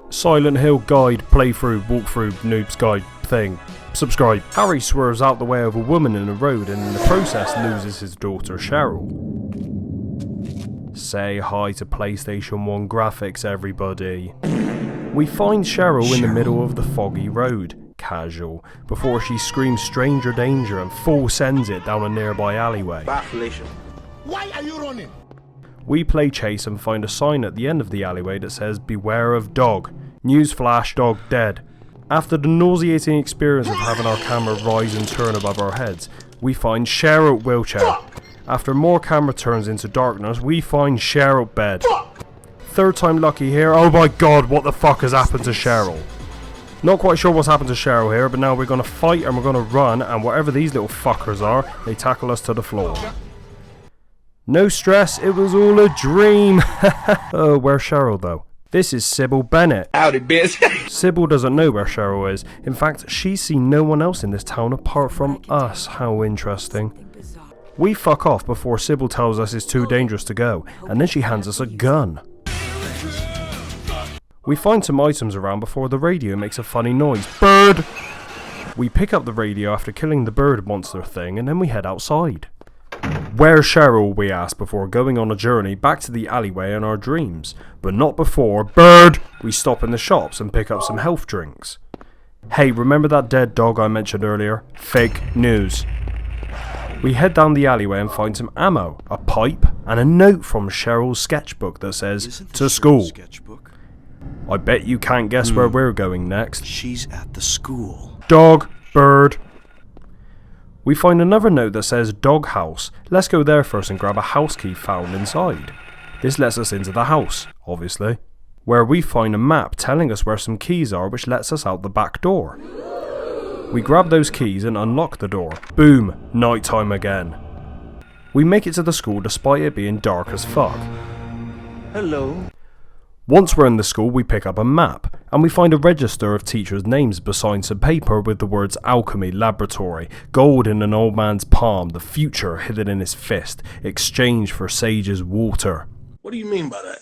Silent Hill guide, playthrough, walkthrough, noobs guide thing. Subscribe. Harry swerves out the way of a woman in the road and in the process loses his daughter Cheryl. Say hi to PlayStation 1 graphics, everybody. We find Cheryl in the middle of the foggy road, casual, before she screams stranger danger and full sends it down a nearby alleyway. Why are you running? We play chase and find a sign at the end of the alleyway that says beware of dog. Newsflash, dog dead. After the nauseating experience of having our camera rise and turn above our heads, we find Cheryl wheelchair. After more camera turns into darkness, we find Cheryl bed. Third time lucky here. Oh my god, what the fuck has happened to Cheryl? Not quite sure what's happened to Cheryl here, but now we're gonna fight and we're gonna run, and whatever these little fuckers are, they tackle us to the floor. No stress, it was all a dream. Oh, where's Cheryl though? This is Cybil Bennett. Howdy, bitch. Cybil doesn't know where Cheryl is. In fact, she's seen no one else in this town apart from us. How interesting. We fuck off before Cybil tells us it's too dangerous to go, and then she hands us a gun. We find some items around before the radio makes a funny noise. Bird! We pick up the radio after killing the bird monster thing, and then we head outside. Where's Cheryl, we ask before going on a journey back to the alleyway in our dreams. But not before, bird! We stop in the shops and pick up some health drinks. Hey, remember that dead dog I mentioned earlier? Fake news. We head down the alleyway and find some ammo, a pipe, and a note from Cheryl's sketchbook that says, to school. I bet you can't guess where we're going next. She's at the school. Dog, bird. We find another note that says dog house. Let's go there first and grab a house key found inside. This lets us into the house, obviously, where we find a map telling us where some keys are, which lets us out the back door. We grab those keys and unlock the door. Boom, nighttime again. We make it to the school despite it being dark as fuck. Hello. Once we're in the school, we pick up a map, and we find a register of teachers' names beside some paper with the words Alchemy Laboratory, gold in an old man's palm, the future hidden in his fist, exchange for sage's water. What do you mean by that?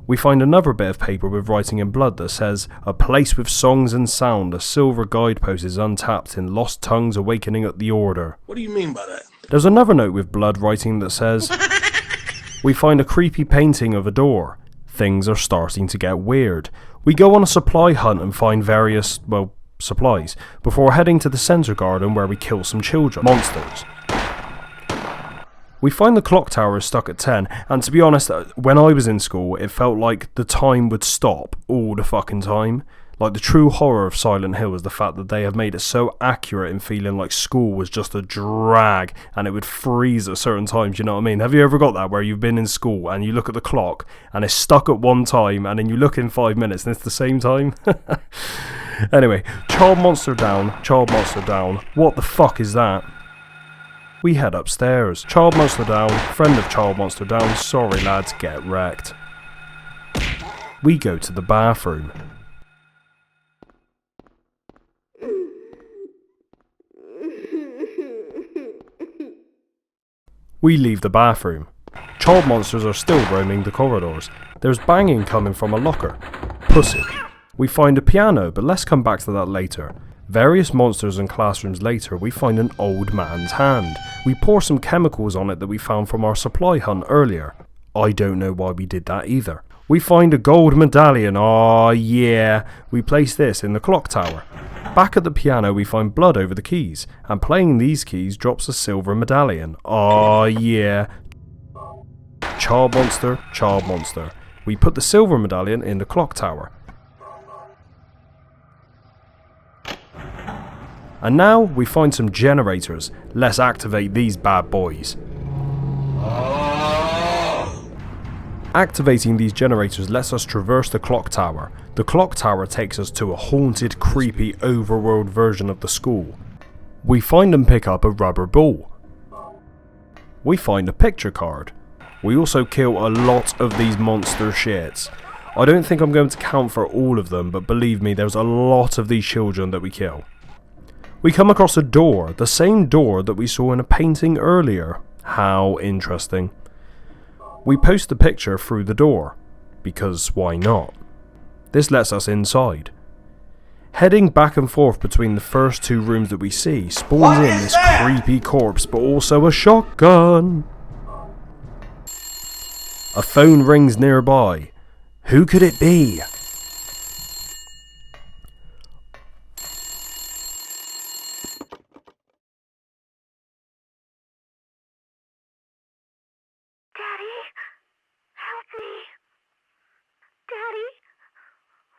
We find another bit of paper with writing in blood that says, a place with songs and sound, a silver guidepost is untapped in lost tongues awakening at the order. What do you mean by that? There's another note with blood writing that says, we find a creepy painting of a door. Things are starting to get weird. We go on a supply hunt and find various, supplies, before heading to the centre garden where we kill some children. Monsters. We find the clock tower is stuck at 10, and to be honest, when I was in school, it felt like the time would stop all the fucking time. Like, the true horror of Silent Hill is the fact that they have made it so accurate in feeling like school was just a drag and it would freeze at certain times, you know what I mean? Have you ever got that where you've been in school and you look at the clock and it's stuck at one time and then you look in 5 minutes and it's the same time? Anyway, child monster down, what the fuck is that? We head upstairs. Child monster down, friend of child monster down, sorry lads, get wrecked. We go to the bathroom. We leave the bathroom. Child monsters are still roaming the corridors. There's banging coming from a locker. Pussy. We find a piano, but let's come back to that later. Various monsters and classrooms later, we find an old man's hand. We pour some chemicals on it that we found from our supply hunt earlier. I don't know why we did that either. We find a gold medallion. Aw, yeah. We place this in the clock tower. Back at the piano we find blood over the keys, and playing these keys drops a silver medallion. Aw, yeah. Child monster. We put the silver medallion in the clock tower. And now we find some generators. Let's activate these bad boys. Activating these generators lets us traverse the clock tower. The clock tower takes us to a haunted, creepy, overworld version of the school. We find and pick up a rubber ball. We find a picture card. We also kill a lot of these monster shits. I don't think I'm going to count for all of them, but believe me, there's a lot of these children that we kill. We come across a door, the same door that we saw in a painting earlier. How interesting. We post the picture through the door, because why not? This lets us inside. Heading back and forth between the first two rooms that we see spawns in this creepy corpse, but also a shotgun. A phone rings nearby. Who could it be? Daddy, help me. Daddy,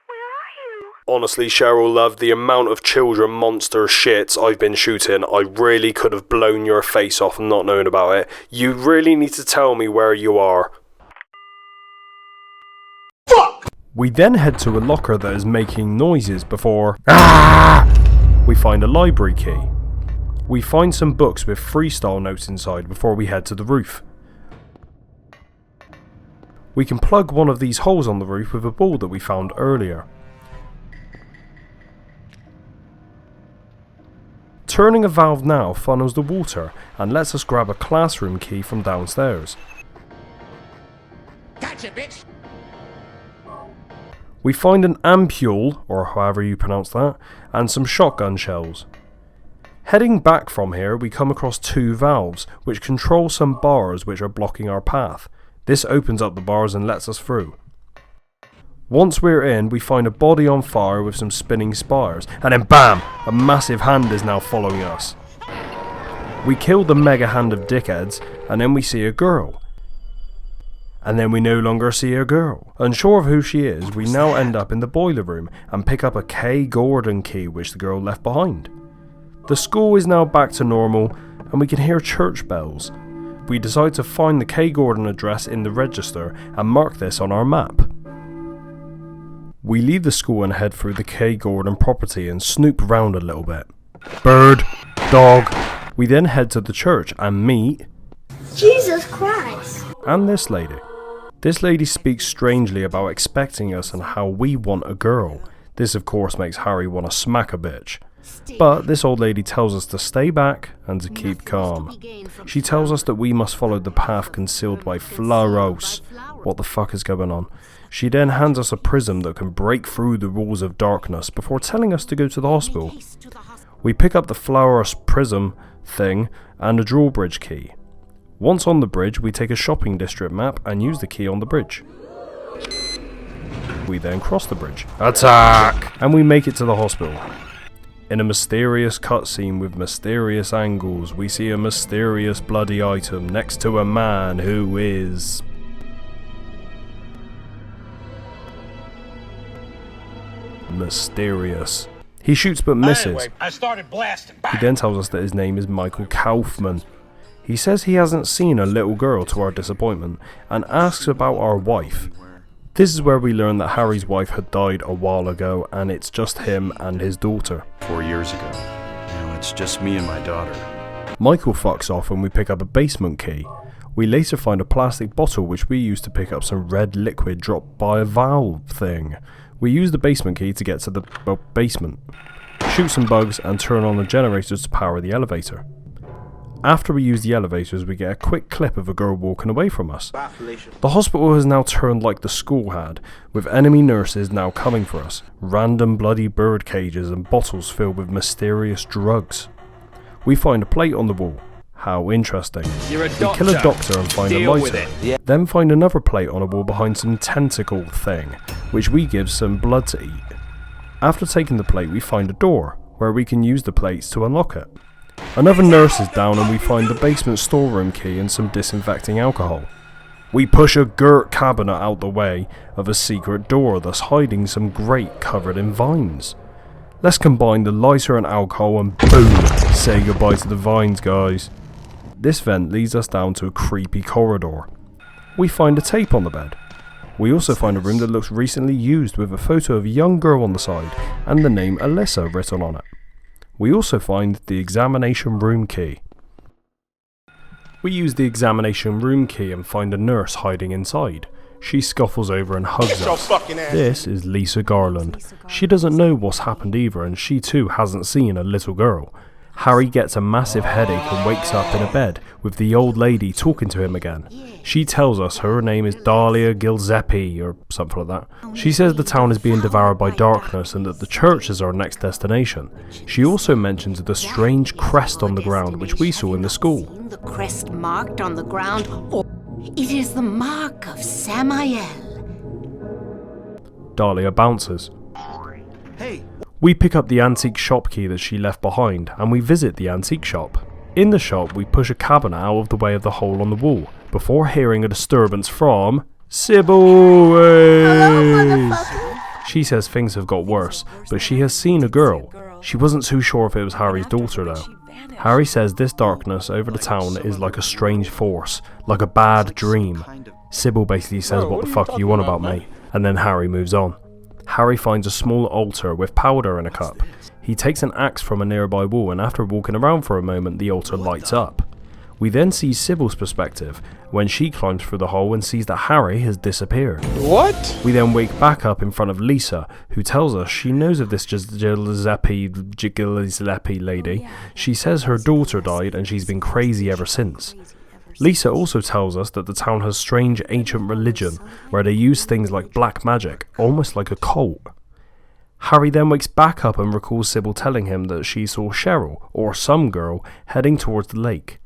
where are you? Honestly, Cheryl, love, the amount of children monster shits I've been shooting, I really could have blown your face off not knowing about it. You really need to tell me where you are. We then head to a locker that is making noises before we find a library key. We find some books with freestyle notes inside before we head to the roof. We can plug one of these holes on the roof with a ball that we found earlier. Turning a valve now funnels the water and lets us grab a classroom key from downstairs. Gotcha, bitch. We find an ampule, or however you pronounce that, and some shotgun shells. Heading back from here, we come across two valves, which control some bars which are blocking our path. This opens up the bars and lets us through. Once we're in, we find a body on fire with some spinning spires, and then BAM! A massive hand is now following us. We kill the mega hand of dickheads, and then we see a girl. And then we no longer see a girl. Unsure of who she is, we now end up in the boiler room and pick up a K. Gordon key which the girl left behind. The school is now back to normal and we can hear church bells. We decide to find the K. Gordon address in the register and mark this on our map. We leave the school and head through the K. Gordon property and snoop around a little bit. Bird, dog. We then head to the church and meet Jesus Christ. and this lady. This lady speaks strangely about expecting us and how we want a girl. This of course makes Harry want to smack a bitch. But this old lady tells us to stay back and to keep calm. She tells us that we must follow the path concealed by Fluoros. What the fuck is going on? She then hands us a prism that can break through the walls of darkness before telling us to go to the hospital. We pick up the Fluoros prism thing and a drawbridge key. Once on the bridge, we take a shopping district map and use the key on the bridge. We then cross the bridge. Attack! And we make it to the hospital. In a mysterious cutscene with mysterious angles, we see a mysterious bloody item next to a man who is mysterious. He shoots but misses. Anyway, I started blasting. He then tells us that his name is Michael Kauffman. He says he hasn't seen a little girl to our disappointment and asks about our wife. This is where we learn that Harry's wife had died a while ago and it's just him and his daughter. 4 years ago. Now it's just me and my daughter. Michael fucks off and we pick up a basement key. We later find a plastic bottle which we use to pick up some red liquid dropped by a valve thing. We use the basement key to get to the basement, shoot some bugs and turn on the generators to power the elevator. After we use the elevators, we get a quick clip of a girl walking away from us. The hospital has now turned like the school had, with enemy nurses now coming for us, random bloody bird cages and bottles filled with mysterious drugs. We find a plate on the wall. How interesting. We kill a doctor and find a lighter. Then find another plate on a wall behind some tentacle thing, which we give some blood to eat. After taking the plate, we find a door, where we can use the plates to unlock it. Another nurse is down and we find the basement storeroom key and some disinfecting alcohol. We push a girt cabinet out the way of a secret door, thus hiding some grate covered in vines. Let's combine the lighter and alcohol and boom, say goodbye to the vines, guys. This vent leads us down to a creepy corridor. We find a tape on the bed. We also find a room that looks recently used with a photo of a young girl on the side and the name Alessa written on it. We also find the examination room key. We use the examination room key and find a nurse hiding inside. She scuffles over and hugs us. This is Lisa Garland. She doesn't know what's happened either and she too hasn't seen a little girl. Harry gets a massive headache and wakes up in a bed with the old lady talking to him again. She tells us her name is Dahlia Gillespie or something like that. She says the town is being devoured by darkness and that the church is our next destination. She also mentions the strange crest on the ground which we saw in the school. The crest marked on the ground, or it is the mark of Samael. Dahlia bounces. Hey, We pick up the antique shop key that she left behind and we visit the antique shop. In the shop we push a cabinet out of the way of the hole on the wall before hearing a disturbance from Cybil. She says things have got worse, but she has seen a girl. She wasn't too sure if it was Harry's daughter though. Harry says this darkness over the town is like a strange force, like a bad dream. Cybil basically says, "What the fuck are you on about, mate?" And then Harry moves on. Harry finds a small altar with powder in a cup. He takes an axe from a nearby wall and after walking around for a moment the altar lights up. We then see Cybil's perspective when she climbs through the hole and sees that Harry has disappeared. What? We then wake back up in front of Lisa, who tells us she knows of this Gillespie lady. She says her daughter died and she's been crazy ever since. Lisa also tells us that the town has strange ancient religion where they use things like black magic, almost like a cult. Harry then wakes back up and recalls Cybil telling him that she saw Cheryl, or some girl, heading towards the lake.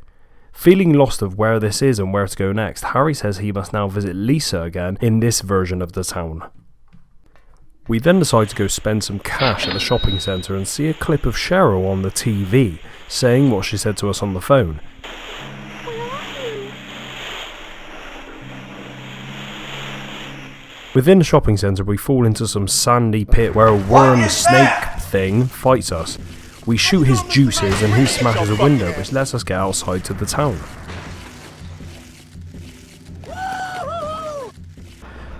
Feeling lost of where this is and where to go next, Harry says he must now visit Lisa again in this version of the town. We then decide to go spend some cash at the shopping centre and see a clip of Cheryl on the TV, saying what she said to us on the phone. Within the shopping centre we fall into some sandy pit where a worm snake thing fights us. We shoot his juices and he smashes a window which lets us get outside to the town.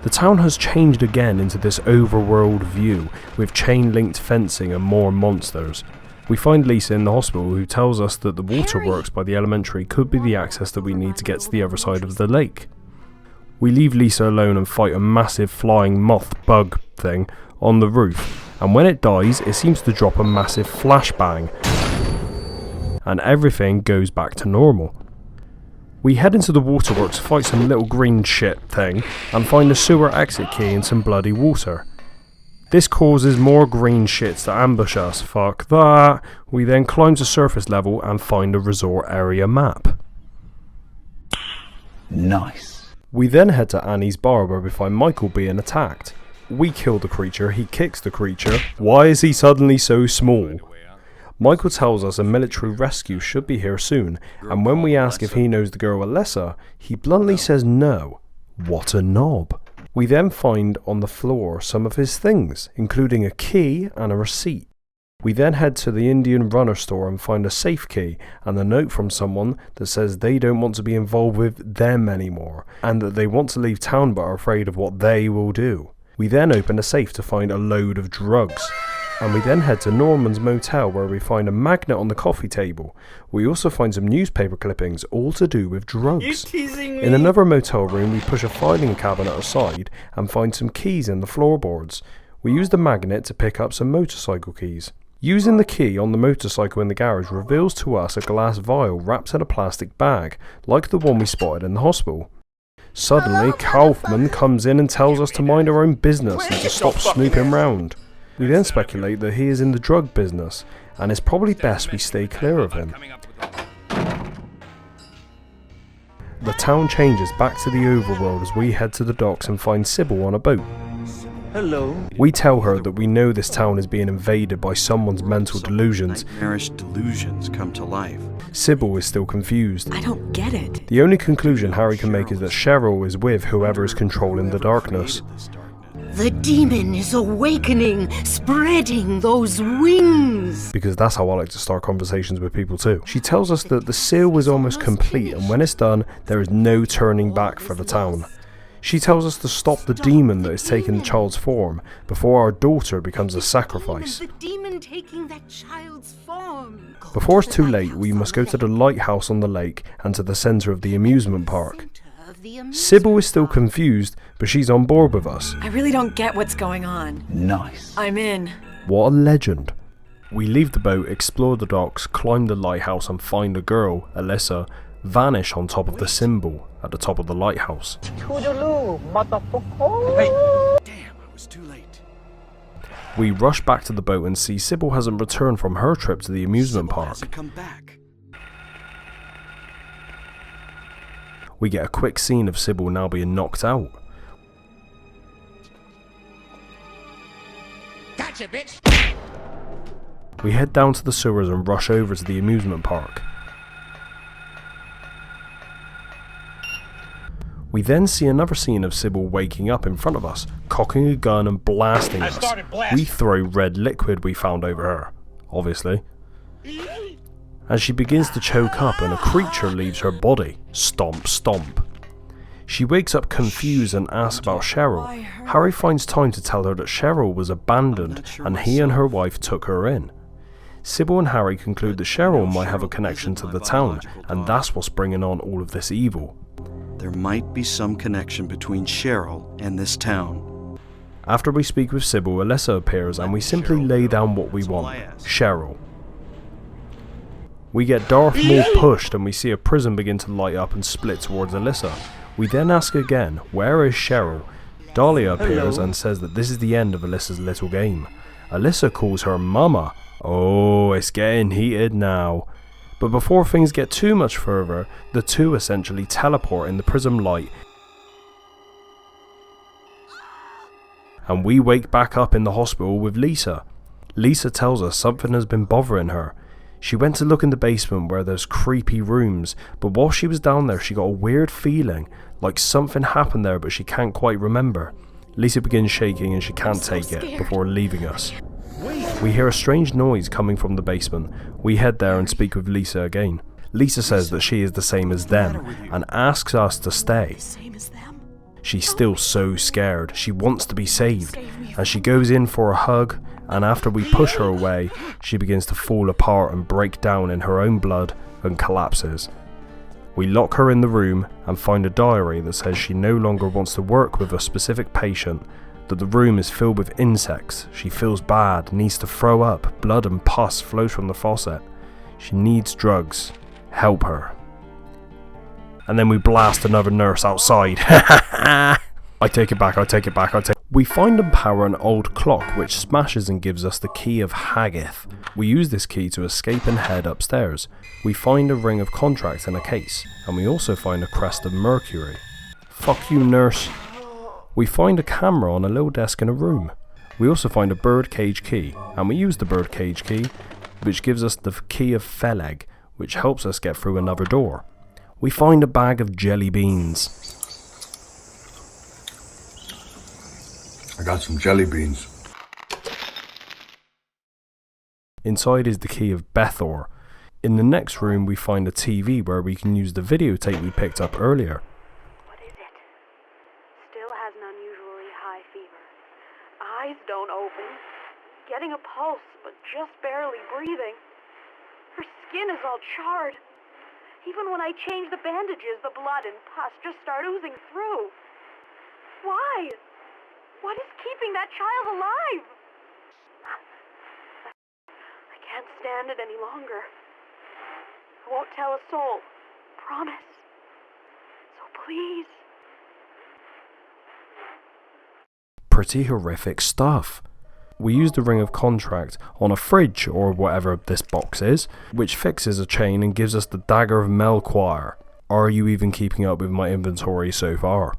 The town has changed again into this overworld view with chain-linked fencing and more monsters. We find Lisa in the hospital who tells us that the waterworks by the elementary could be the access that we need to get to the other side of the lake. We leave Lisa alone and fight a massive flying moth bug thing on the roof, and when it dies it seems to drop a massive flashbang and everything goes back to normal. We head into the waterworks, fight some little green shit thing and find a sewer exit key and some bloody water. This causes more green shits to ambush us, fuck that. We then climb to surface level and find a resort area map. Nice. We then head to Annie's bar where we find Michael being attacked. We kill the creature, he kicks the creature. Why is he suddenly so small? Michael tells us a military rescue should be here soon, and when we ask if he knows the girl Alessa, he bluntly says no. What a knob. We then find on the floor some of his things, including a key and a receipt. We then head to the Indian runner store and find a safe key and a note from someone that says they don't want to be involved with them anymore and that they want to leave town but are afraid of what they will do. We then open a safe to find a load of drugs. And we then head to Norman's motel where we find a magnet on the coffee table. We also find some newspaper clippings all to do with drugs. In another motel room we push a filing cabinet aside and find some keys in the floorboards. We use the magnet to pick up some motorcycle keys. Using the key on the motorcycle in the garage reveals to us a glass vial wrapped in a plastic bag, like the one we spotted in the hospital. Suddenly, Kauffman comes in and tells us to mind our own business and to stop snooping round. We then speculate that he is in the drug business, and it's probably best we stay clear of him. The town changes back to the overworld as we head to the docks and find Cybil on a boat. Hello. We tell her that we know this town is being invaded by someone's mental delusions. Nightmarish delusions come to life. Cybil is still confused. I don't get it. The only conclusion Harry can make is that Cheryl is with whoever is controlling the darkness. The demon is awakening, spreading those wings. Because that's how I like to start conversations with people too. She tells us that the seal is almost complete and when it's done, there is no turning back for the town. She tells us to stop the demon that is taking the child's form before our daughter becomes a sacrifice. The demon taking that child's form. Before it's too late, we must go to the lighthouse on the lake and to the centre of the amusement park. Cybil is still confused, but she's on board with us. I really don't get what's going on. Nice. I'm in. What a legend. We leave the boat, explore the docks, climb the lighthouse and find a girl, Alessa, vanish on top of the symbol at the top of the lighthouse. Wait! Damn, I was too late. We rush back to the boat and see Cybil hasn't returned from her trip to the amusement Cybil park. hasn't come back. We get a quick scene of Cybil now being knocked out. Gotcha, bitch! We head down to the sewers and rush over to the amusement park. We then see another scene of Cybil waking up in front of us, cocking a gun and blasting us. We throw red liquid we found over her, obviously. And she begins to choke up and a creature leaves her body. Stomp, stomp. She wakes up confused and asks about Cheryl. Harry finds time to tell her that Cheryl was abandoned and he and her wife took her in. Cybil and Harry conclude that Cheryl might have a connection to the town, and that's what's bringing on all of this evil. There might be some connection between Cheryl and this town. After we speak with Cybil, Alessa appears and we simply lay down what we want, Cheryl. We get Darth Maul pushed and we see a prism begin to light up and split towards Alessa. We then ask again, where is Cheryl? Dahlia appears and says that this is the end of Alessa's little game. Alessa calls her Mama. Oh, it's getting heated now. But before things get too much further, the two essentially teleport in the prism light. And we wake back up in the hospital with Lisa. Lisa tells us something has been bothering her. She went to look in the basement where there's creepy rooms, but while she was down there she got a weird feeling, like something happened there but she can't quite remember. Lisa begins shaking and she can't take it before leaving us. We hear a strange noise coming from the basement. We head there and speak with Lisa again. Lisa says that she is the same as them and asks us to stay. She's still so scared. She wants to be saved and she goes in for a hug, and after we push her away, she begins to fall apart and break down in her own blood and collapses. We lock her in the room and find a diary that says she no longer wants to work with a specific patient, that the room is filled with insects, she feels bad, needs to throw up, blood and pus flows from the faucet. She needs drugs. Help her. And then we blast another nurse outside. I take it back. We find and power an old clock which smashes and gives us the key of Haggith. We use this key to escape and head upstairs. We find a ring of contracts in a case, and we also find a crest of Mercury. Fuck you, nurse. We find a camera on a little desk in a room. We also find a birdcage key, and we use the birdcage key, which gives us the key of Feleg, which helps us get through another door. We find a bag of jelly beans. I got some jelly beans. Inside is the key of Bethor. In the next room we find a TV where we can use the videotape we picked up earlier. What is it? Still has an unusually high fever. Eyes don't open. Getting a pulse, but just barely breathing. Her skin is all charred. Even when I change the bandages, the blood and pus just start oozing through. Why? What is keeping that child alive? I can't stand it any longer. I won't tell a soul. Promise. So please. Pretty horrific stuff. We use the ring of contract on a fridge or whatever this box is, which fixes a chain and gives us the dagger of Melchior. Are you even keeping up with my inventory so far?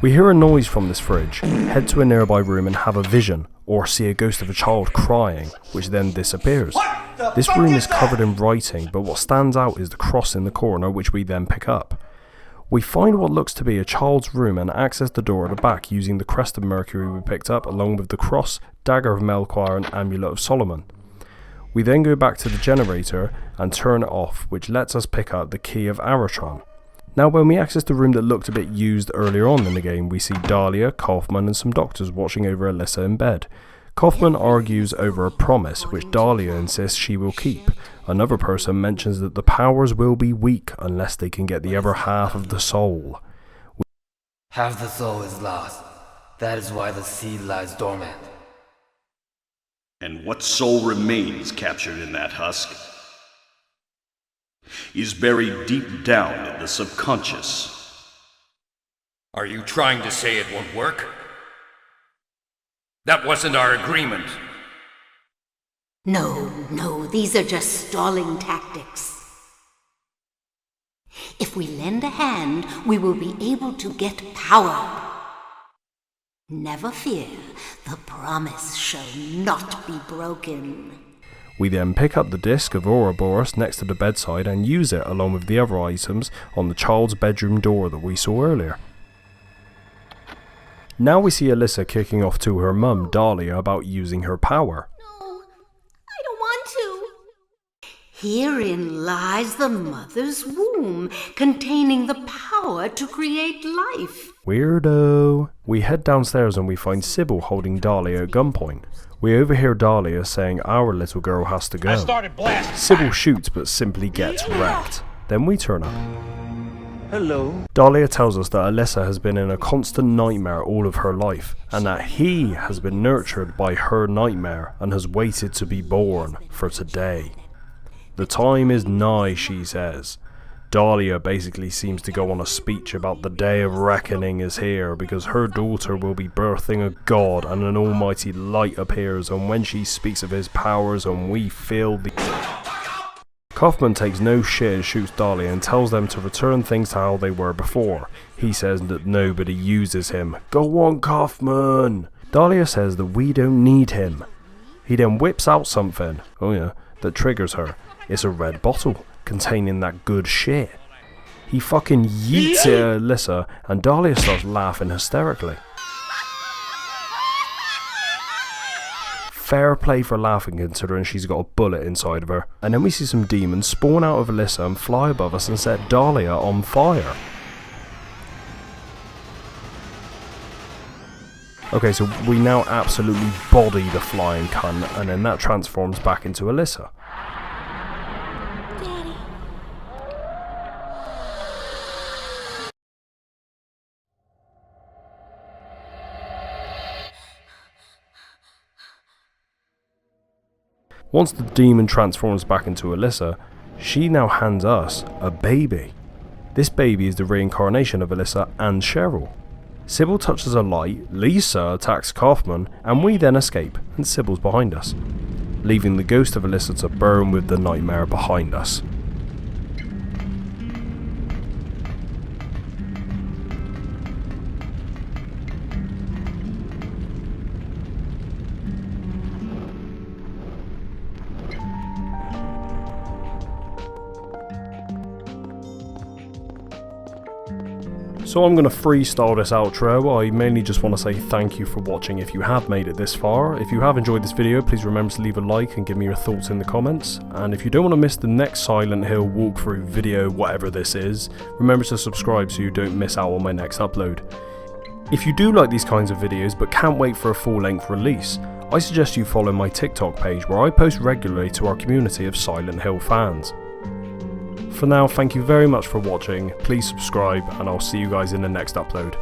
We hear a noise from this fridge, head to a nearby room and have a vision, or see a ghost of a child crying, which then disappears. This room is covered in writing, but what stands out is the cross in the corner, which we then pick up. We find what looks to be a child's room and access the door at the back using the crest of Mercury we picked up, along with the cross, dagger of Melchior and amulet of Solomon. We then go back to the generator and turn it off, which lets us pick up the key of Aratron. Now when we access the room that looked a bit used earlier on in the game, we see Dahlia, Kauffman and some doctors watching over Alessa in bed. Kauffman argues over a promise which Dahlia insists she will keep. Another person mentions that the powers will be weak unless they can get the other half of the soul. Half the soul is lost. That is why the seed lies dormant. and what soul remains captured in that husk is buried deep down in the subconscious. Are you trying to say it won't work? That wasn't our agreement. No, these are just stalling tactics. If we lend a hand, we will be able to get power. Never fear, the promise shall not be broken. We then pick up the disc of Ouroboros next to the bedside and use it along with the other items on the child's bedroom door that we saw earlier. Now we see Alessa kicking off to her mum, Dahlia, about using her power. No, I don't want to. Herein lies the mother's womb, containing the power to create life. Weirdo. We head downstairs and we find Cybil holding Dahlia at gunpoint. We overhear Dahlia saying our little girl has to go. Cybil shoots but simply gets wrecked. Then we turn up. Hello. Dahlia tells us that Alessa has been in a constant nightmare all of her life, and that he has been nurtured by her nightmare and has waited to be born for today. The time is nigh, she says. Dahlia basically seems to go on a speech about the day of reckoning is here because her daughter will be birthing a god and an almighty light appears, and when she speaks of his powers and we feel the... Kauffman takes no shit and shoots Dahlia and tells them to return things to how they were before. He says that nobody uses him. Go on, Kauffman! Dahlia says that we don't need him. He then whips out something, oh yeah, that triggers her. It's a red bottle containing that good shit. He fucking yeets it at Alessa and Dahlia starts laughing hysterically. Fair play for laughing considering she's got a bullet inside of her. And then we see some demons spawn out of Alessa and fly above us and set Dahlia on fire. Okay, so we now absolutely body the flying cunt and then that transforms back into Alessa. Daddy. Once the demon transforms back into Alessa, she now hands us a baby. This baby is the reincarnation of Alessa and Cheryl. Cybil touches a light, Lisa attacks Kauffman, and we then escape, and Cybil's behind us, leaving the ghost of Alessa to burn with the nightmare behind us. So I'm going to freestyle this outro. I mainly just want to say thank you for watching if you have made it this far. If you have enjoyed this video, please remember to leave a like and give me your thoughts in the comments. And if you don't want to miss the next Silent Hill walkthrough video, whatever this is, remember to subscribe so you don't miss out on my next upload. If you do like these kinds of videos but can't wait for a full-length release, I suggest you follow my TikTok page where I post regularly to our community of Silent Hill fans. For now, thank you very much for watching, please subscribe and I'll see you guys in the next upload.